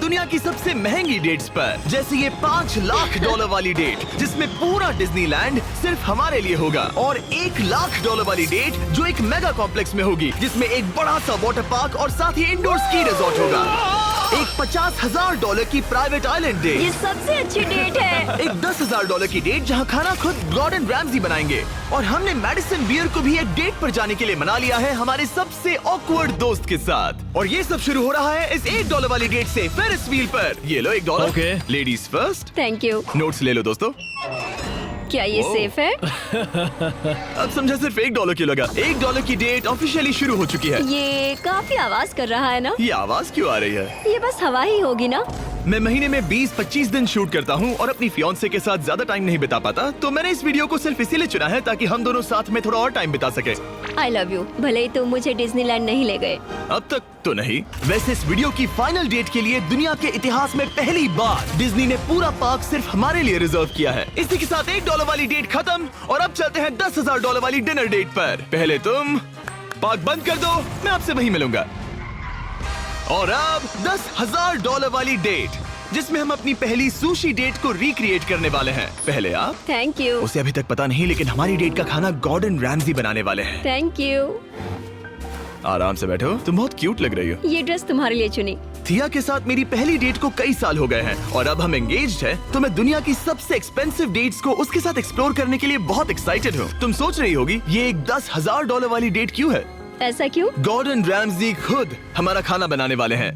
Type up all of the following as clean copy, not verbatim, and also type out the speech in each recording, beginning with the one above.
दुनिया की सबसे महंगी डेट्स पर, जैसे ये $5 लाख वाली डेट जिसमें पूरा डिज्नीलैंड सिर्फ हमारे लिए होगा, और $1 लाख वाली डेट जो एक मेगा कॉम्प्लेक्स में होगी जिसमें एक बड़ा सा वाटर पार्क और साथ ही इंडोर स्की रिजॉर्ट होगा। एक $50,000 की प्राइवेट आइलैंड डेट, ये सबसे अच्छी डेट है। एक $10,000 की डेट जहां खाना खुद गॉर्डन रैमजी बनाएंगे, और हमने मैडिसन बियर को भी एक डेट पर जाने के लिए मना लिया है हमारे सबसे ऑकवर्ड दोस्त के साथ। और ये सब शुरू हो रहा है इस $1 वाली डेट से फेरिस व्हील पर। ये लो $1। Okay. Ladies first. Thank you. Notes ले लो दोस्तों। क्या ये सेफ है? अब समझा सिर्फ $1 क्यों लगा। $1 की डेट ऑफिशियली शुरू हो चुकी है। ये काफी आवाज कर रहा है ना? ये आवाज क्यों आ रही है? ये बस हवा ही होगी ना? मैं महीने में 20-25 दिन शूट करता हूँ और अपनी फियांसे के साथ ज्यादा टाइम नहीं बिता पाता, तो मैंने इस वीडियो को सिर्फ इसीलिए चुना है ताकि हम दोनों साथ में थोड़ा और टाइम बिता सके। I love you. भले ही तुम मुझे डिज्नीलैंड नहीं ले गए। अब तक तो नहीं। वैसे इस वीडियो की फाइनल डेट के लिए दुनिया के इतिहास में पहली बार डिज्नी ने पूरा पार्क सिर्फ हमारे लिए रिजर्व किया है। इसी के साथ $1 वाली डेट खत्म और अब चलते हैं $10,000 वाली डिनर डेट पर। पहले तुम पार्क बंद कर दो, मैं आपसे वहीं मिलूंगा। और अब $10,000 वाली डेट जिसमें हम अपनी पहली सुशी डेट को रिक्रिएट करने वाले हैं। पहले आप। Thank you. उसे अभी तक पता नहीं, लेकिन हमारी डेट का खाना गॉर्डन रैमजी बनाने वाले हैं। Thank you. आराम से बैठो, तुम बहुत क्यूट लग रही हो। ये ड्रेस तुम्हारे लिए चुनी। थिया के साथ मेरी पहली डेट को कई साल हो गए हैं और अब हम एंगेज्ड हैं, तो मैं दुनिया की सबसे एक्सपेंसिव डेट्स को उसके साथ एक्सप्लोर करने के लिए बहुत एक्साइटेड हूँ। तुम सोच रही होगी ये एक $10,000 वाली डेट क्यों है? ऐसा क्यों? गॉर्डन रैमजी खुद हमारा खाना बनाने वाले हैं।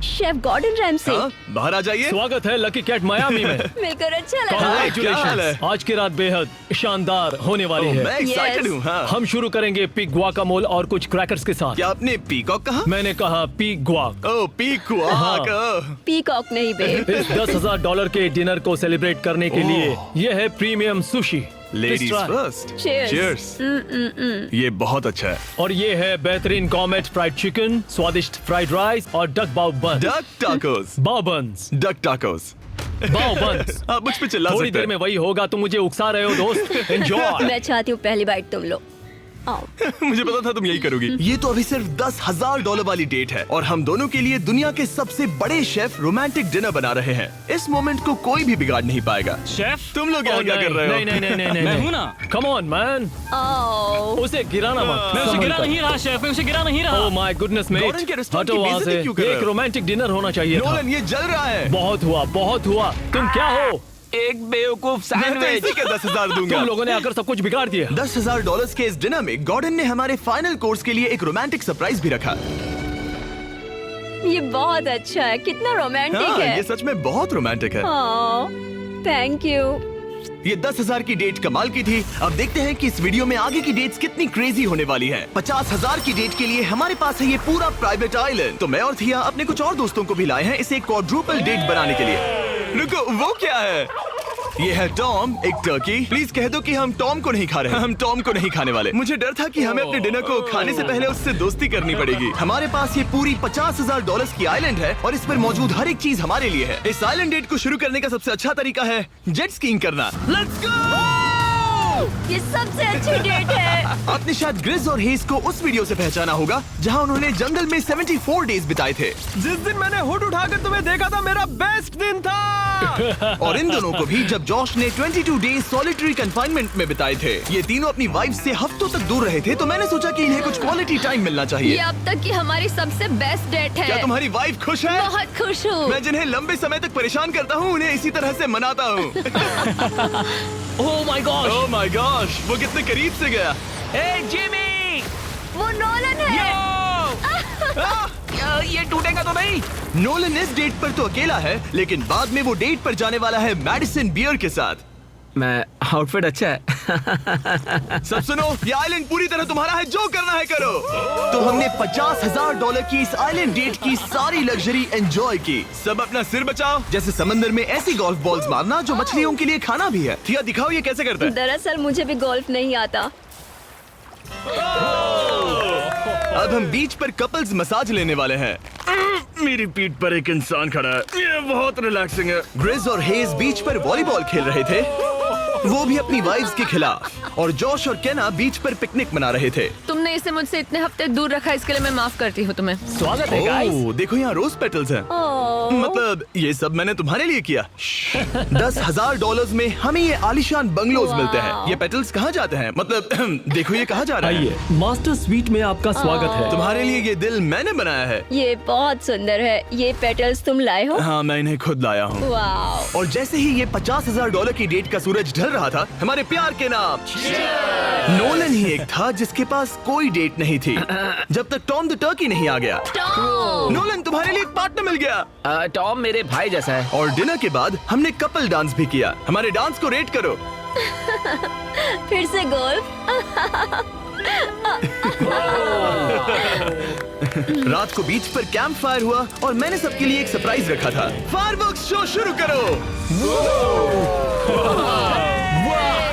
Chef Gordon Ramsay. हाँ, बाहर आ जाइए। स्वागत है लकी कैट मायामी में। मिलकर अच्छा लगा। क्या हाल Congratulations! है? आज की रात बेहद शानदार होने वाली मैं है। Excited Yes. हूँ। हाँ। हम शुरू करेंगे पिग गुआकामोल और कुछ क्रैकर्स के साथ। क्या आपने पीकॉक कहा? मैंने कहा पिग गुआक। ओह पीकॉक। हाँ। पीकॉक नहीं बेब। इस $10,000 के डिनर को सेलिब्रेट करने के लिए ये है premium sushi. Ladies first. Cheers. Cheers. ये बहुत अच्छा है। और ये है बेहतरीन गॉर्मेट फ्राइड चिकन, स्वादिष्ट फ्राइड राइस और डक बाउ बन। Duck tacos. बाउ बन्स। Duck tacos. बाउ बन्स। आप मुझ पे चिल्ला थोड़ी सकते देर में हैं। वही होगा, तुम मुझे उकसा रहे हो दोस्त। एंजॉय। मैं चाहती हूँ पहली बाइट तुम लो। आओ। मुझे पता था तुम यही करोगी। ये तो अभी सिर्फ $10,000 वाली डेट है और हम दोनों के लिए दुनिया के सबसे बड़े शेफ रोमांटिक डिनर बना रहे हैं। इस मोमेंट को कोई भी बिगाड़ नहीं पाएगा। शेफ तुम लोग यहाँ क्या कर रहे हो? नहीं मैं हूँ ना। कम ऑन मैन, आओ। उसे गिराना मत। मैं उसे गिरा नहीं रहा शेफ, मैं उसे गिरा नहीं रहा। Oh my goodness mate, Gordon के रेस्टोरेंट हटो की वहाँ बेइज्जती से। क्यों कर रहे एक हो? रोमांटिक डिनर होना चाहिए था। नोलन ये जल रहा है। बहुत हुआ, बहुत हुआ। तुम क्या हो? एक बेवकूफ मैं तो इसी के 10,000 दूंगा। तुम लोगों ने आकर सब कुछ बिगाड़ दिया। $10,000 के इस डिनर में गॉर्डन ने हमारे फाइनल कोर्स के लिए एक रोमांटिक सरप्राइज भी रखा। ये बहुत अच्छा है। कितना रोमांटिक हाँ, है। ये सच में बहुत रोमांटिक है। Thank you. ये 10,000 की डेट कमाल की थी। अब देखते हैं कि इस वीडियो में आगे की डेट्स कितनी क्रेजी होने वाली है। 50,000 की डेट के लिए हमारे पास है ये पूरा प्राइवेट आइलैंड। तो मैं और थिया अपने कुछ और दोस्तों को भी लाए हैं इसे क्वाड्रुपल डेट बनाने के लिए। रुको, वो क्या है? ये है टॉम, एक टर्की। प्लीज कह दो कि हम टॉम को नहीं खा रहे हैं। हम टॉम को नहीं खाने वाले। मुझे डर था कि हमें अपने डिनर को खाने से पहले उससे दोस्ती करनी पड़ेगी। हमारे पास ये पूरी $50,000 की आइलैंड है और इस पर मौजूद हर एक चीज हमारे लिए है। इस आइलैंड डेट को शुरू करने का सबसे अच्छा तरीका है जेट स्कीइंग करना। Let's go! ये सबसे अच्छी डेट है। आपने शायद ग्रिज और हेज को उस वीडियो से पहचाना होगा जहां उन्होंने जंगल में 74 डेज बिताए थे। जिस दिन मैंने हुड उठाकर तुम्हें देखा था, मेरा बेस्ट दिन था। और इन दोनों को भी जब जॉश ने 22 डेज सॉलिटरी कंफाइनमेंट में बिताए थे। ये तीनों अपनी वाइफ से हफ्तों तक दूर रहे थे, तो मैंने सोचा कि इन्हें कुछ क्वालिटी टाइम मिलना ये चाहिए। अब तक की हमारी सबसे बेस्ट डेट है। क्या तुम्हारी वाइफ खुश है? बहुत खुश हूँ। मैं जिन्हें लंबे समय तक परेशान करता हूँ उन्हें इसी तरह से मनाता हूँ। Oh my God, oh my gosh, वो कितने करीब से गया। ए जिमी, वो नोलन है। ये टूटेगा तो नहीं? नोलन इस डेट पर तो अकेला है, लेकिन बाद में वो डेट पर जाने वाला है मैडिसन बियर के साथ। मैं आउटफिट अच्छा है। सब सुनो, ये आइलैंड पूरी तरह तुम्हारा है, जो करना है करो। तो हमने $50,000 की इस आइलैंड डेट की सारी लग्जरी एंजॉय की। सब अपना सिर बचाओ, जैसे समंदर में ऐसी गोल्फ बॉल्स मारना जो मछलियों के लिए खाना भी है। थिया दिखाओ ये कैसे करता है। दरअसल मुझे भी गोल्फ नहीं आता। अब हम बीच पर कपल्स मसाज लेने वाले हैं। मेरी पीठ पर एक इंसान खड़ा है, ये बहुत रिलैक्सिंग है। ग्रिज और हेज बीच पर वॉलीबॉल खेल रहे थे। वो भी अपनी वाइफ्स के खिलाफ। और जॉश और केना बीच पर पिकनिक मना रहे थे। तुमने इसे मुझसे इतने हफ्ते दूर रखा, इसके लिए मैं माफ करती हूँ तुम्हें। स्वागत है गाइस। ओह, देखो यहाँ रोज पेटल्स हैं। मतलब ये सब मैंने तुम्हारे लिए किया। $10,000 में हमें ये आलीशान बंगलोज मिलते हैं। ये पेटल्स कहाँ जाते हैं? मतलब देखो ये कहाँ जा रहा है? आइए, मास्टर स्वीट में आपका स्वागत है। तुम्हारे लिए ये दिल मैंने बनाया है। ये बहुत सुंदर है। ये पेटल्स तुम लाए हो? हाँ, मैं इन्हें खुद लाया हूँ। वाव। और जैसे ही ये $50,000 की डेट का सूरज ढल रहा था, हमारे प्यार के नाम नोलन ही एक था जिसके पास कोई डेट नहीं थी जब तक टॉम द टर्की नहीं आ गया। नोलन, तुम्हारे लिए एक पार्टनर मिल गया। टॉम मेरे भाई जैसा है। और डिनर के बाद हमने कपल डांस भी किया। हमारे डांस को रेट करो। फिर से गोल्फ। रात को बीच पर कैंप फायर हुआ और मैंने सबके लिए एक सरप्राइज रखा था। फायरवर्क्स शो शुरू करो।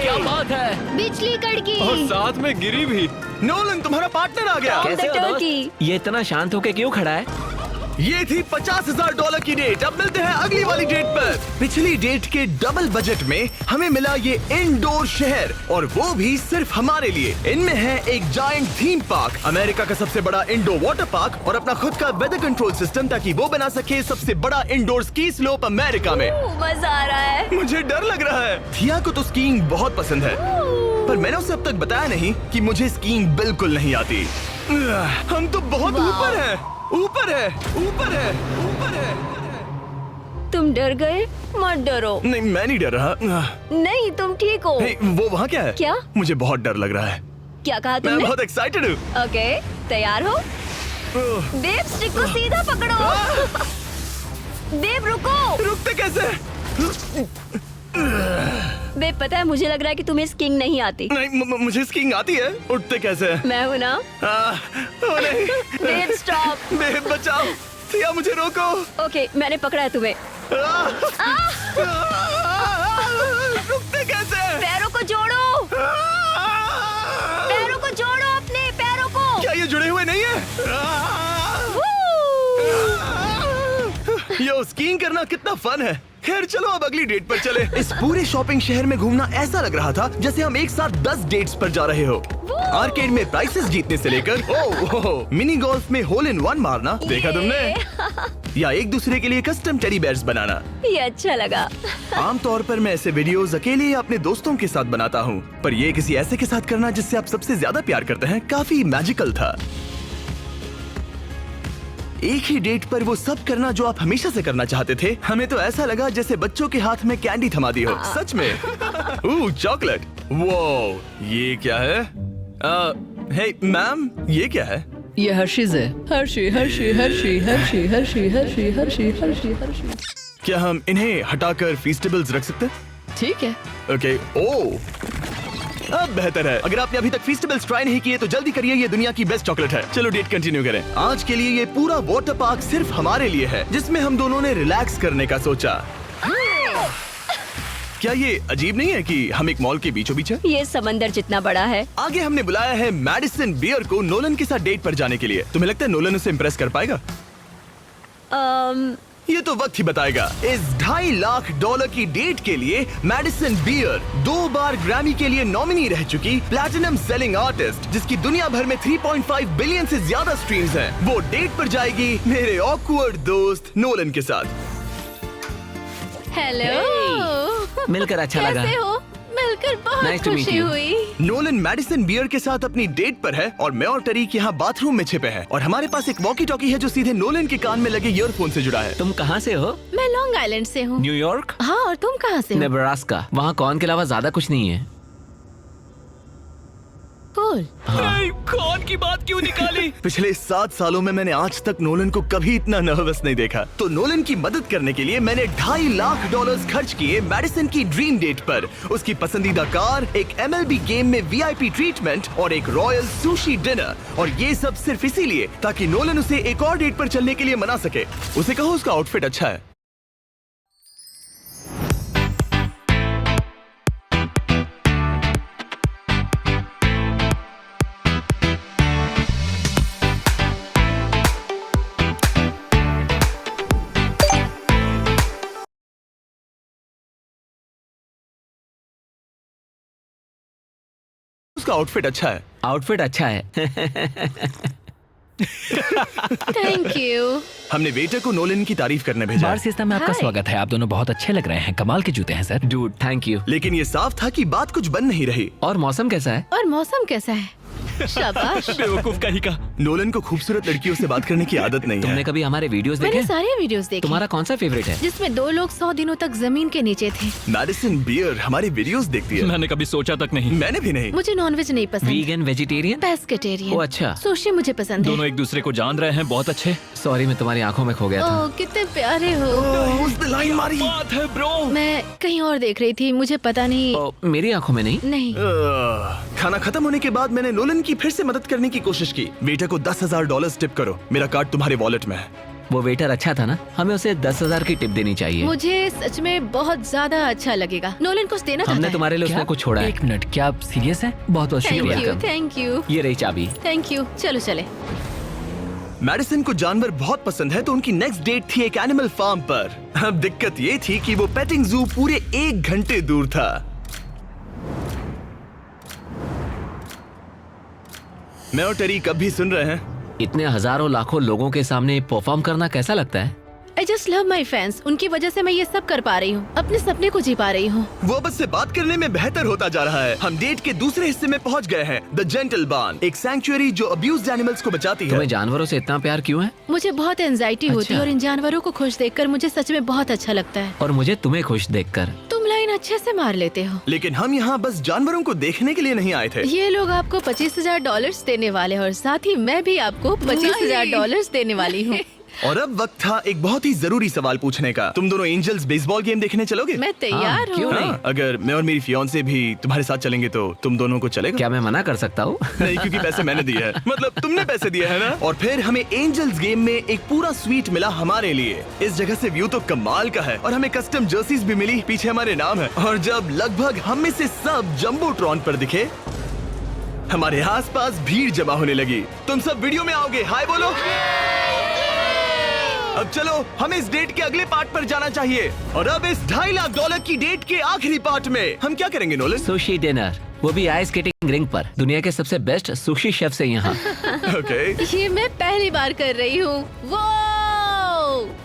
क्या बात है। बिजली कड़की। और साथ में गिरी भी। नोलन, तुम्हारा पार्टनर आ गया। कैसे हो दोस्त? टर्की। ये इतना शांत होके क्यों खड़ा है? ये थी $50,000 की डेट। अब मिलते हैं अगली वाली डेट पर। पिछली डेट के डबल बजट में हमें मिला ये इंडोर शहर, और वो भी सिर्फ हमारे लिए। इनमें है एक जायंट थीम पार्क, अमेरिका का सबसे बड़ा इंडोर वाटर पार्क, और अपना खुद का वेदर कंट्रोल सिस्टम ताकि वो बना सके सबसे बड़ा इंडोर स्की स्लोप अमेरिका में। मजा आ रहा है। मुझे डर लग रहा है। थिया को तो स्कीइंग बहुत पसंद है, पर मैंने उसे अब तक बताया नहीं कि मुझे स्कीइंग बिल्कुल नहीं आती। हम तो बहुत ऊपर हैं। ऊपर है, ऊपर है, ऊपर है। तुम डर गए? मत डरो। नहीं, मैं नहीं डर रहा। नहीं, तुम ठीक हो। हे, वो वहाँ क्या है? क्या? मुझे बहुत डर लग रहा है। क्या कहा मैं तुमने? बहुत एक्साइटेड हूँ। ओके, तैयार हो? देव, स्टिक को सीधा पकड़ो। देव, रुको। रुकते कैसे? बेब, पता है मुझे लग रहा है कि तुम्हें स्कीइंग नहीं आती। नहीं, मुझे स्कीइंग आती है। उठते कैसे? मैं हूँ ना। ओ नहीं। देव, स्टॉप। बेब, बचाओ। थिया, मुझे रोको। ओके, मैंने पकड़ा है तुम्हें। रुकते कैसे? पैरों को जोड़ो। पैरों को जोड़ो, अपने पैरों को। क्या ये जुड़े हुए नहीं है? यो, स्कीइंग करना कितना फन है। खैर चलो अब अगली डेट पर चले। इस पूरे शॉपिंग शहर में घूमना ऐसा लग रहा था जैसे हम एक साथ 10 डेट्स पर जा रहे हो। आर्केड में प्राइसेस जीतने से लेकर मिनी गोल्फ में होल इन वन मारना, देखा तुमने? या एक दूसरे के लिए कस्टम टेडी बेयर्स बनाना। ये अच्छा लगा। आमतौर पर मैं ऐसे वीडियोस अकेले या अपने दोस्तों के साथ बनाता हूँ, पर ये किसी ऐसे के साथ करना जिससे आप सबसे ज्यादा प्यार करते हैं, काफी मैजिकल था। एक ही डेट पर वो सब करना जो आप हमेशा से करना चाहते थे। हमें तो ऐसा लगा जैसे बच्चों के हाथ में कैंडी थमा दी हो। सच में। चॉकलेट। वो ये क्या है? हे मैम, ये क्या है? ये हर्शीज है। Hershey Hershey Hershey Hershey Hershey Hershey Hershey Hershey Hershey. क्या हम इन्हें हटाकर फीस्टेबल्स रख सकते हैं? ठीक है। ओके। ओ, अब बेहतर है। अगर आपने अभी तक फीस्टेबल्स ट्राई नहीं किए तो जल्दी करिए, ये दुनिया की बेस्ट चॉकलेट है। चलो डेट कंटिन्यू करें। आज के लिए ये पूरा वाटर पार्क सिर्फ हमारे लिए है, जिसमें हम दोनों ने रिलैक्स करने का सोचा। क्या ये अजीब नहीं है कि हम एक मॉल के बीचों बीच हैं? ये समंदर जितना बड़ा है। आगे हमने बुलाया है मैडिसन बियर को नोलन के साथ डेट पर जाने के लिए। तुम्हें लगता है नोलन उसे इम्प्रेस कर पाएगा? ये तो वक्त ही बताएगा। इस $2.5 लाख की डेट के लिए मैडिसन बियर 2 बार ग्रैमी के लिए नॉमिनी रह चुकी प्लैटिनम सेलिंग आर्टिस्ट, जिसकी दुनिया भर में 3.5 बिलियन से ज्यादा स्ट्रीम्स हैं, वो डेट पर जाएगी मेरे ऑकवर्ड दोस्त नोलन के साथ। हेलो। मिलकर अच्छा लगा। कैसे हो? मिलकर बहुत Nice to meet खुशी you. हुई। नोलन मैडिसन बियर के साथ अपनी डेट पर है और मैं और टरीक यहाँ बाथरूम में छिपे हैं, और हमारे पास एक वॉकी टॉकी है जो सीधे नोलन के कान में लगे ईयरफोन से जुड़ा है। तुम कहाँ से हो? मैं लॉन्ग आइलैंड से हूँ। न्यूयॉर्क? हाँ, और तुम कहाँ से हो? नेब्रास्का। वहाँ कॉर्न के अलावा ज्यादा कुछ नहीं है। कूल। नहीं, कौन की बात क्यों निकाली? पिछले 7 सालों में मैंने आज तक नोलन को कभी इतना नर्वस नहीं देखा। तो नोलन की मदद करने के लिए मैंने $2.5 लाख खर्च किए मैडिसन की ड्रीम डेट पर। उसकी पसंदीदा कार, एक MLB गेम में VIP ट्रीटमेंट और एक रॉयल सुशी डिनर। और ये सब सिर्फ इसीलिए ताकि नोलन उसे एक और डेट पर चलने के लिए मना सके। उसे कहो उसका आउटफिट अच्छा है। आपका आउटफिट अच्छा है। आउटफिट अच्छा है। Thank you. हमने वेटर को नोलन की तारीफ करने भेजा बार है। सिस्टम में आपका हाय। स्वागत है। आप दोनों बहुत अच्छे लग रहे हैं। कमाल के जूते हैं सर। Dude thank you. लेकिन ये साफ था कि बात कुछ बन नहीं रही। और मौसम कैसा है? और मौसम कैसा है? शाबाश। बेवकूफ का ही का। नोलन को खूबसूरत लड़कियों से बात करने की आदत नहीं तुमने है। कभी हमारे वीडियोस मैंने देखे? सारे वीडियोस देखे तुम्हारा कौन सा फेवरेट है? जिसमें 2 लोग 100 दिनों तक जमीन के नीचे थे। मैडिसन बियर हमारे वीडियोस देखती है। मैंने कभी सोचा तक नहीं। मैंने भी नहीं। मुझे नॉनवेज नहीं पसंद। Vegan vegetarian? पेस्केटेरियन। ओ अच्छा। सुशी मुझे पसंद है। दोनों एक दूसरे को जान रहे हैं, बहुत अच्छे। सॉरी मैं तुम्हारी आंखों में खो गया था। ओह कितने प्यारे हो। उसने लाइन मारी। बात है ब्रो। मैं कहीं और देख रही थी, मुझे पता नहीं। ओ, मेरी आंखों में नहीं। नहीं। खाना खत्म होने के बाद मैंने नोलन की फिर से मदद करने की कोशिश की। वेटर को $10,000 टिप करो। मेरा कार्ड तुम्हारे वॉलेट में है। वो वेटर अच्छा था ना? हमें उसे 10,000 की टिप देनी चाहिए। मुझे सच में बहुत ज्यादा अच्छा लगेगा। नोलन कुछ देना चाहता हमने है। तुम्हारे लिए उसने कुछ छोड़ा है। एक मिनट, क्या आप सीरियस हैं? बहुत बहुत थैंक शुक्रिया। यू, थैंक यू, ये रही चाबी। Thank you. चलो चले। मैडिसन को जानवर बहुत पसंद है तो उनकी नेक्स्ट डेट थी एक एनिमल फार्म पर। अब दिक्कत ये थी कि वो पेटिंग जू पूरे 1 घंटे दूर था। मैं और टेरी कब भी सुन रहे हैं। इतने हजारों लाखों लोगों के सामने परफॉर्म करना कैसा लगता है? I just love my fans. उनकी वजह से मैं ये सब कर पा रही हूँ। अपने सपने को जी पा रही हूँ। वो बस से बात करने में बेहतर होता जा रहा है। हम डेट के दूसरे हिस्से में पहुंच गए हैं। द जेंटल बार्न, एक सैंक्चुअरी जो अब्यूज्ड एनिमल्स को बचाती है। तुम्हें जानवरों से इतना प्यार क्यों है? मुझे बहुत एंजाइटी होती है अच्छा। और इन जानवरों को खुश देखकर मुझे सच में बहुत अच्छा लगता है। और मुझे तुम्हें खुश देखकर। तुम लाइन अच्छे से मार लेते हो। लेकिन हम यहाँ बस जानवरों को देखने के लिए नहीं आए थे। ये लोग आपको $25,000 देने वाले हैं और साथ ही मैं भी आपको $25,000 देने वाली हूँ। और अब वक्त था एक बहुत ही जरूरी सवाल पूछने का। तुम दोनों एंजल्स बेसबॉल गेम देखने चलोगे? मैं तैयार हाँ, क्यों हूँ। नहीं? हाँ, अगर मैं और मेरी फियांसे भी तुम्हारे साथ चलेंगे तो तुम दोनों को चलेगा? क्या मैं मना कर सकता हूँ? नहीं, क्योंकि पैसे मैंने दिए हैं। मतलब तुमने पैसे दिए हैं ना। और फिर हमें एंजल्स गेम में एक पूरा स्वीट मिला हमारे लिए। इस जगह से व्यू तो कमाल का है और हमें कस्टम जर्सीज भी मिली, पीछे हमारे नाम है। और जब लगभग हम में से सब जंबोट्रॉन पर दिखे, हमारे आसपास भीड़ जमा होने लगी। तुम सब वीडियो में आओगे, हाय बोलो। अब चलो हमें इस डेट के अगले पार्ट पर जाना चाहिए। और अब इस $2.5 लाख की डेट के आखिरी पार्ट में हम क्या करेंगे नोलन? सुशी डिनर, वो भी आइस स्केटिंग रिंग पर। दुनिया के सबसे बेस्ट सुशी शेफ से यहाँ। ओके, ये मैं पहली बार कर रही हूँ। वो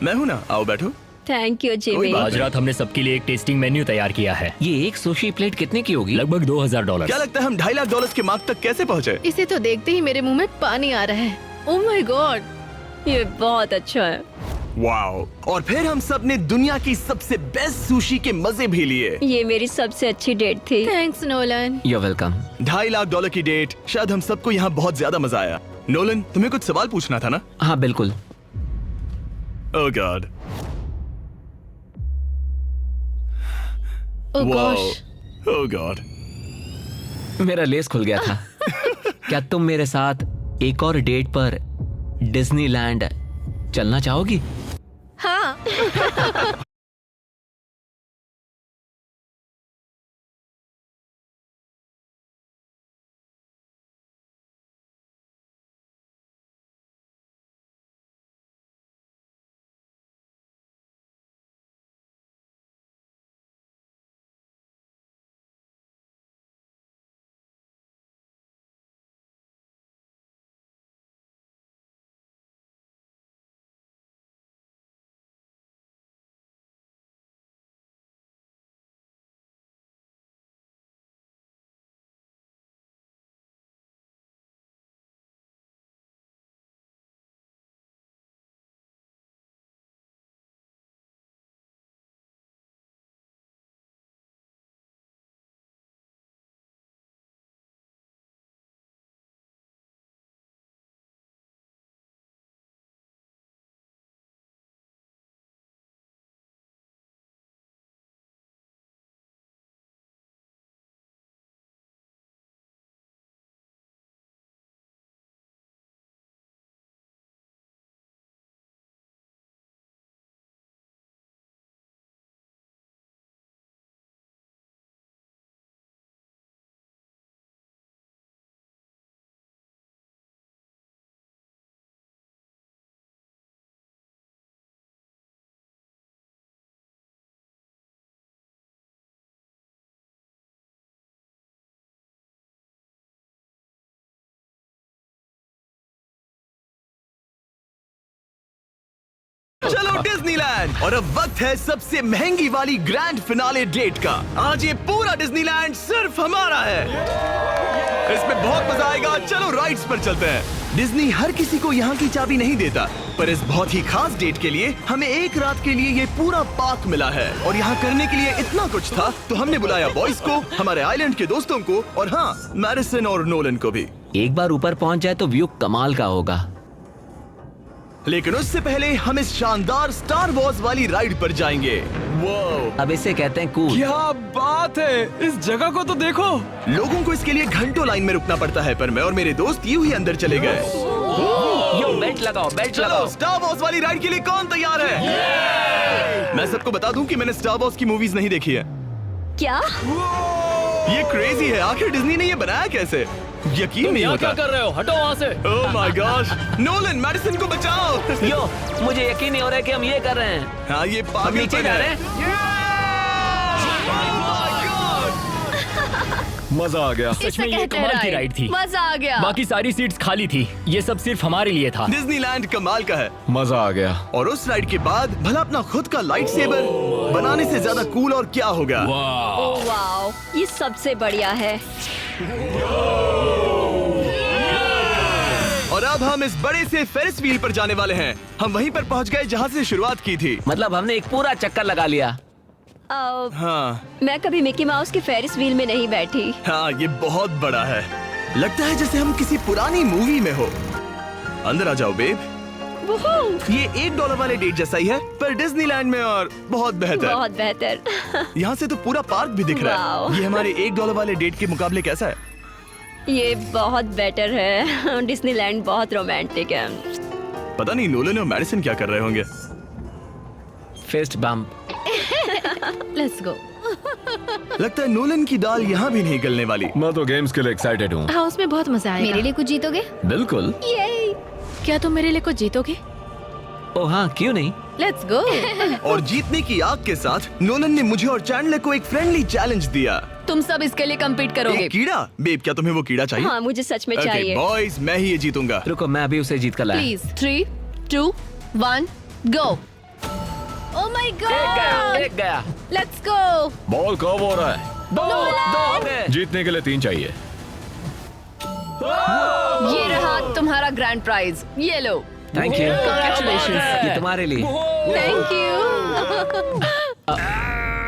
मैं हूँ ना, आओ बैठो। Thank you Jimmy. बात आज रात हमने सबके लिए एक टेस्टिंग मेन्यू तैयार किया है। ये एक सुशी प्लेट कितने की होगी? लगभग $2,000। क्या लगता है हम $2.5 लाख के मार्क तक कैसे पहुँचे? इसे तो देखते ही मेरे मुंह में पानी आ रहा है। ओह माय गॉड, ये बहुत अच्छा है। वाओ! और फिर हम सब ने दुनिया की सबसे बेस्ट सुशी के मजे भी लिए। ये मेरी सबसे अच्छी डेट थी। Thanks Nolan. You're welcome। $2.5 lakh की डेट, शायद हम सबको यहाँ बहुत ज्यादा मजा आया। नोलन, तुम्हें कुछ सवाल पूछना था ना? हाँ बिल्कुल। ओह गॉड, ओह वाओ, गॉश, ओह गॉड। मेरा लेस खुल गया था। क्या तुम मेरे साथ एक और डेट पर डिज्नीलैंड चलना चाहोगी? हाँ। चलो डिज्नीलैंड। और अब वक्त है सबसे महंगी वाली ग्रैंड फिनाले डेट का। आज ये पूरा डिज्नीलैंड सिर्फ हमारा है। इसमें बहुत मजा आएगा। चलो राइड्स पर चलते हैं। डिज्नी हर किसी को यहाँ की चाबी नहीं देता, पर इस बहुत ही खास डेट के लिए हमें एक रात के लिए ये पूरा पार्क मिला है। और यहाँ करने के लिए इतना कुछ था, तो हमने बुलाया बॉयज को, हमारे आइलैंड के दोस्तों को, और हाँ, मैडिसन और नोलन को भी। एक बार ऊपर पहुंच जाए तो व्यू कमाल का होगा। लेकिन उससे पहले हम इस शानदार स्टार वॉर्स वाली राइड पर जाएंगे। वो अब इसे कहते हैं कूल। क्या बात है, इस जगह को तो देखो। लोगों को इसके लिए घंटों लाइन में रुकना पड़ता है, पर मैं और मेरे दोस्त यूं ही अंदर चले गए। यो बेल्ट लगाओ, बेल्ट चलो लगाओ। स्टार वॉर्स वाली राइड के लिए कौन तैयार है? मैं सबको बता दूं कि मैंने स्टार वॉर्स की मूवीज नहीं देखी है। क्या? ये क्रेजी है। आखिर डिज्नी ने ये बनाया कैसे? यकीन नहीं यहाँ क्या होता। कर रहे हो? हटो वहाँ से। Oh my gosh, Nolan Madison को बचाओ। यो, मुझे यकीन नहीं हो रहा है कि हम ये कर रहे हैं। हाँ, ये हम पागल नीचे जा रहे हैं। मजा आ गया। सच इसे में ये कहते हैं कमाल की राइड थी। मजा आ गया। बाकी सारी सीट्स खाली थी। ये सब सिर्फ हमारे लिए था। डिज्नीलैंड कमाल का है। मजा आ गया। और उस राइड के बाद भला अपना खुद का लाइट सेबर बनाने से ज्यादा कूल और क्या होगा? ओह वाओ, ये सबसे बढ़िया है। और अब हम इस बड़े से फेरिस व्हील पर जाने वाले हैं। हम वहीं पर पहुंच गए जहां से शुरुआत की थी। मतलब हमने एक पूरा चक्कर लगा लिया। हाँ मैं कभी मिकी माउस की फेरिस व्हील में नहीं बैठी। हाँ, ये बहुत बड़ा है। लगता है जैसे हम किसी पुरानी मूवी में हो। अंदर आ जाओ बेब। ये $1 वाले डेट जैसा ही है, पर डिज्नीलैंड में और बहुत बेहतर। बहुत बेहतर। यहाँ से तो पूरा पार्क भी दिख रहा वाओ। है। ये हमारे $1 वाले डेट के मुकाबले कैसा है? ये बहुत बेटर है। डिज्नीलैंड बहुत रोमांटिक है। पता नहीं नोलन और मैडिसन क्या कर रहे होंगे। Fist bump. Let's go. लगता है नोलन की दाल यहाँ भी नहीं गलने वाली। मैं तो गेम्स के लिए एक्साइटेड हूँ। हाँ, उसमें बहुत मजा आएगा। मेरे लिए कुछ जीतोगे? बिल्कुल। ये क्या तुम मेरे लिए कुछ जीतोगे? ओ हाँ, क्यों नहीं। Let's go. और जीतने की आग के साथ नोलन ने मुझे और चैंडलर को एक फ्रेंडली चैलेंज दिया। तुम सब इसके लिए कम्पीट करोगे। एक कीड़ा? बेब, क्या तुम्हें वो कीड़ा चाहिए? हाँ, मुझे सच में Okay, चाहिए। बॉयज, मैं ही ये जीतूंगा। रुको, मैं अभी उसे जीत कर लाया। Please 3, 2, 1, go. ओह माय एक गया, गॉड, एक गया। Let's go. बॉल कब हो रहा है? दो हो गए। जीतने के लिए 3 चाहिए। ये रहा तुम्हारा ग्रैंड प्राइज, ये लो। Thank you. Congratulations. ये तुम्हारे लिए। Thank you.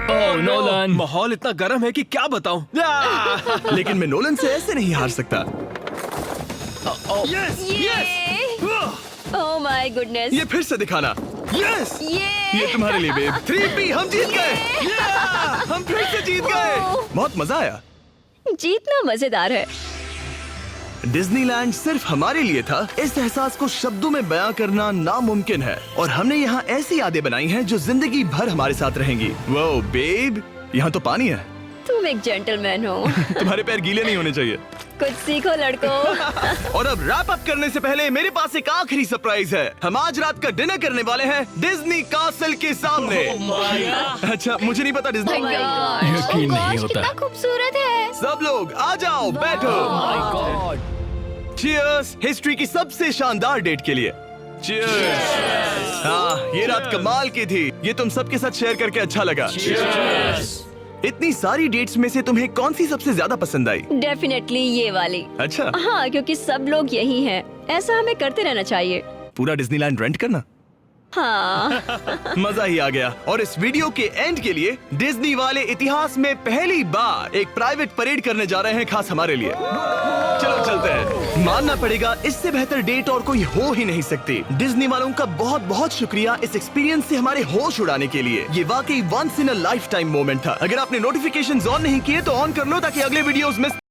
Oh Nolan. माहौल इतना गर्म है कि क्या बताऊं। लेकिन मैं नोलन से ऐसे नहीं हार सकता। ओह माय गुडनेस। ये फिर से दिखाना। यस, ये ये तुम्हारे लिए बेब। 3P, हम जीत गए। हम फिर से जीत गए। बहुत मजा आया। जीतना मजेदार है। डिज्नीलैंड सिर्फ हमारे लिए था। इस एहसास को शब्दों में बयां करना नामुमकिन है। और हमने यहाँ ऐसी यादें बनाई हैं जो जिंदगी भर हमारे साथ रहेंगी। वो बेब, यहाँ तो पानी है। तुम एक जेंटलमैन हो। तुम्हारे पैर गीले नहीं होने चाहिए। कुछ सीखो लड़कों। और अब रैप अप करने से पहले मेरे पास एक आखिरी सरप्राइज है। हम आज रात का डिनर करने वाले हैं डिज्नी कासल के सामने। अच्छा, मुझे नहीं पता डिज्नी। यकीन नहीं होता। कितना खूबसूरत है। सब लोग आ जाओ, बैठो। चीयर्स हिस्ट्री की सबसे शानदार डेट के लिए। चीयर्स। हाँ, ये रात कमाल की थी। ये तुम सबके साथ शेयर करके अच्छा लगा। इतनी सारी डेट्स में से तुम्हें कौन सी सबसे ज्यादा पसंद आई? डेफिनेटली ये वाली। अच्छा, हाँ, क्योंकि सब लोग यही हैं। ऐसा हमें करते रहना चाहिए। पूरा डिज्नीलैंड रेंट करना। हाँ। मजा ही आ गया। और इस वीडियो के एंड के लिए डिज्नी वाले इतिहास में पहली बार एक प्राइवेट परेड करने जा रहे हैं, खास हमारे लिए। चलो चलते हैं। मानना पड़ेगा, इससे बेहतर डेट और कोई हो ही नहीं सकती। डिज्नी वालों का बहुत बहुत शुक्रिया इस एक्सपीरियंस से हमारे होश उड़ाने के लिए। ये वाकई once in a lifetime moment था। अगर आपने नोटिफिकेशंस ऑन नहीं किए तो ऑन कर लो, ताकि अगले वीडियोस में